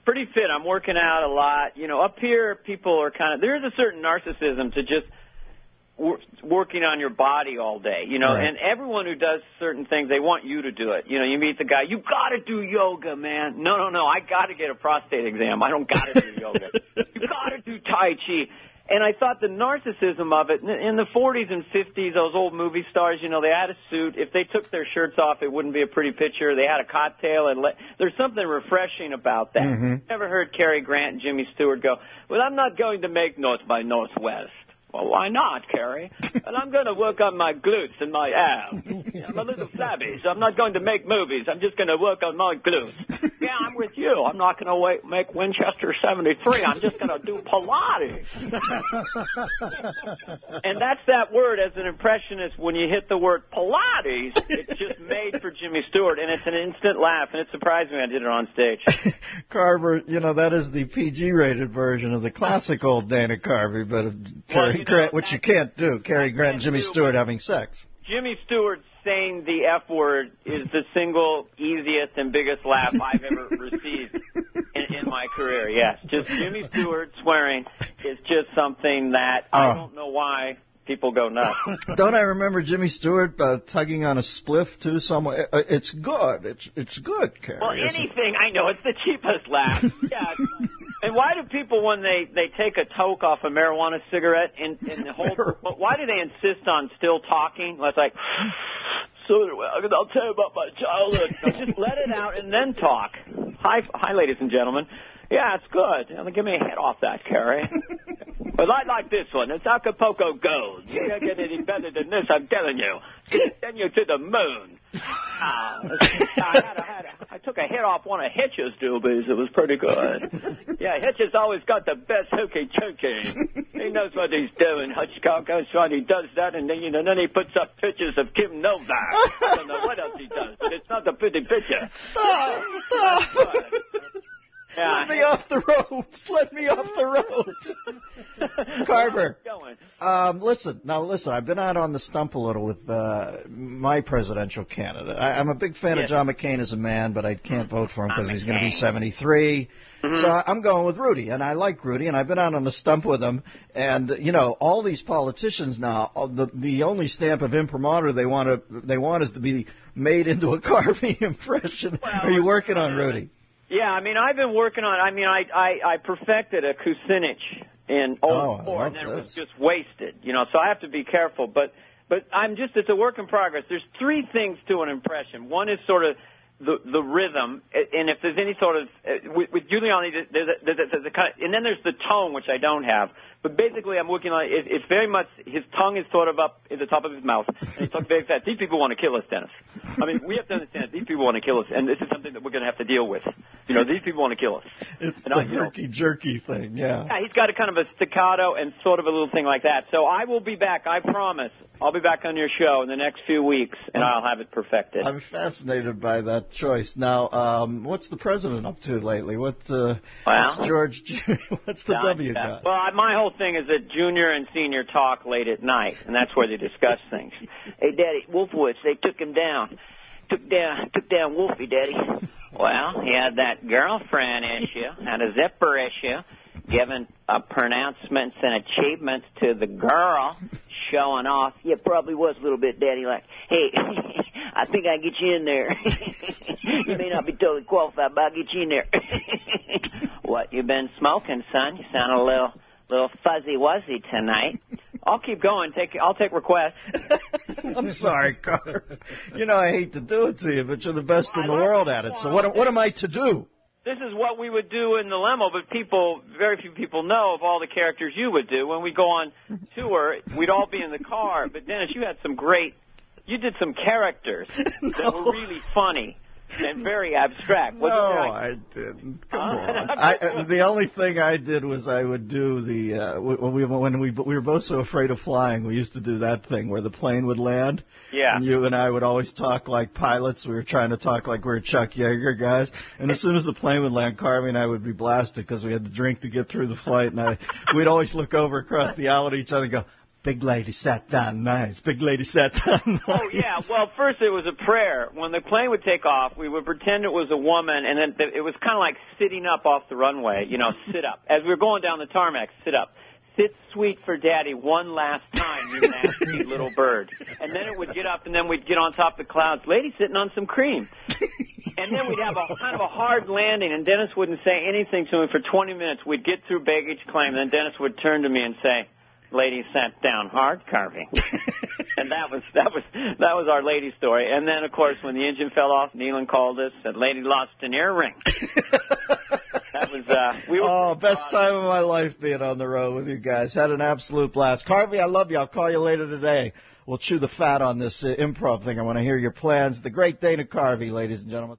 Pretty fit. I'm working out a lot. You know, up here, people are kind of, there's a certain narcissism to just working on your body all day, you know, and everyone who does certain things, they want you to do it. You know, you meet the guy, you got to do yoga, man. No, I got to get a prostate exam. I don't got to do yoga. You got to do Tai Chi. And I thought the narcissism of it, in the 40s and 50s, those old movie stars, you know, they had a suit. If they took their shirts off, it wouldn't be a pretty picture. They had a cocktail. And there's something refreshing about that. Mm-hmm. Never heard Cary Grant and Jimmy Stewart go, well, I'm not going to make North by Northwest. Well, why not, Carrie? And I'm going to work on my glutes and my abs. I'm a little flabby, so I'm not going to make movies. I'm just going to work on my glutes. Yeah, I'm with you. I'm not going to make Winchester 73. I'm just going to do Pilates. And that's that word as an impressionist. When you hit the word Pilates, it's just made for Jimmy Stewart, and it's an instant laugh, and it surprised me I did it on stage. Carver, you know, that is the PG-rated version of the classic old Dana Carvey, but of Cary Grant, which you can't do. Cary Grant and Jimmy Stewart having sex. Jimmy Stewart saying the F word is the single easiest and biggest laugh I've ever received in my career. Yes, just Jimmy Stewart swearing is just something that I don't know why people go nuts. Don't I remember Jimmy Stewart tugging on a spliff too somewhere? It's good. It's good, Carrie. Well, anything, I know, it's the cheapest laugh. Yeah. And why do people, when they take a toke off a marijuana cigarette and the whole, why do they insist on still talking? It's like, so I'll tell you about my childhood. So just let it out and then talk. Hi, ladies and gentlemen. Yeah, it's good. Give me a hit off that, Carrie. But I like this one. It's Acapulco Gold. You can't get any better than this, I'm telling you. Send you to the moon. I took a hit off one of Hitch's doobies. It was pretty good. Yeah, Hitch's always got the best hooky-chooky. He knows what he's doing. Hitchcock goes on, he does that, and then, then he puts up pictures of Kim Novak. I don't know what else he does, but it's not a pretty picture. Stop. Yeah. Let me off the ropes. Let me off the ropes. Carver, listen. I've been out on the stump a little with my presidential candidate. I'm a big fan of John McCain as a man, but I can't vote for him because he's going to be 73. Mm-hmm. So I'm going with Rudy, and I like Rudy, and I've been out on the stump with him. And, all these politicians now, the only stamp of imprimatur they want is to be made into a Carvey impression. Well, are you working on Rudy? Yeah, I've been working on it. I perfected a Kucinich in 04, and then it was just wasted, so I have to be careful. But it's a work in progress. There's three things to an impression. One is sort of the rhythm, and if there's any sort of, with Giuliani, there's a kind of, and then there's the tone, which I don't have. But basically, I'm working on it. It's very much, his tongue is sort of up at the top of his mouth, and he talks very fast. These people want to kill us, Dennis. We have to understand that these people want to kill us, and this is something that we're going to have to deal with. These people want to kill us. It's the herky-jerky thing, yeah. Yeah, he's got a kind of a staccato and sort of a little thing like that. So I will be back, I promise. I'll be back on your show in the next few weeks, and I'll have it perfected. I'm fascinated by that choice. Now, what's the president up to lately? What's George? What's the W got? Well, my whole thing is that junior and senior talk late at night, and that's where they discuss things. Hey, Daddy, Wolfowitz, they took him down. Took down Wolfie, Daddy. Well, he had that girlfriend issue, had a zipper issue, giving pronouncements and achievements to the girl, showing off. Yeah, probably was a little bit, Daddy, like, hey, I think I can get you in there. You may not be totally qualified, but I'll get you in there. What, you been smoking, son? You sound a little fuzzy-wuzzy tonight. I'll keep going. I'll take requests. I'm sorry, Carter. I hate to do it to you, but you're the best in the world at it. So what am I to do? This is what we would do in the limo, but very few people know of all the characters you would do. When we go on tour, we'd all be in the car. But Dennis, you did some characters that were really funny and very abstract. No, I didn't. Come on. The only thing I did was I would do when we were both so afraid of flying, we used to do that thing where the plane would land. Yeah. And you and I would always talk like pilots. We were trying to talk like we were Chuck Yeager guys. And as soon as the plane would land, Carvey and I would be blasted because we had to drink to get through the flight. And we'd always look over across the aisle at each other and go, Big lady sat down nice. Big lady sat down nice. Oh, yeah. Well, first it was a prayer. When the plane would take off, we would pretend it was a woman, and then it was kind of like sitting up off the runway, sit up. As we were going down the tarmac, sit up. Sit sweet for Daddy one last time, you nasty little bird. And then it would get up, and then we'd get on top of the clouds. Lady sitting on some cream. And then we'd have a kind of a hard landing, and Dennis wouldn't say anything to me for 20 minutes. We'd get through baggage claim, and then Dennis would turn to me and say, "Lady sat down hard, Carvey." And that was our lady story. And then, of course, when the engine fell off, Nealon called us, said, "Lady lost an earring." That was best time of my life being on the road with you guys. Had an absolute blast. Carvey, I love you. I'll call you later today. We'll chew the fat on this improv thing. I want to hear your plans. The great Dana Carvey, ladies and gentlemen.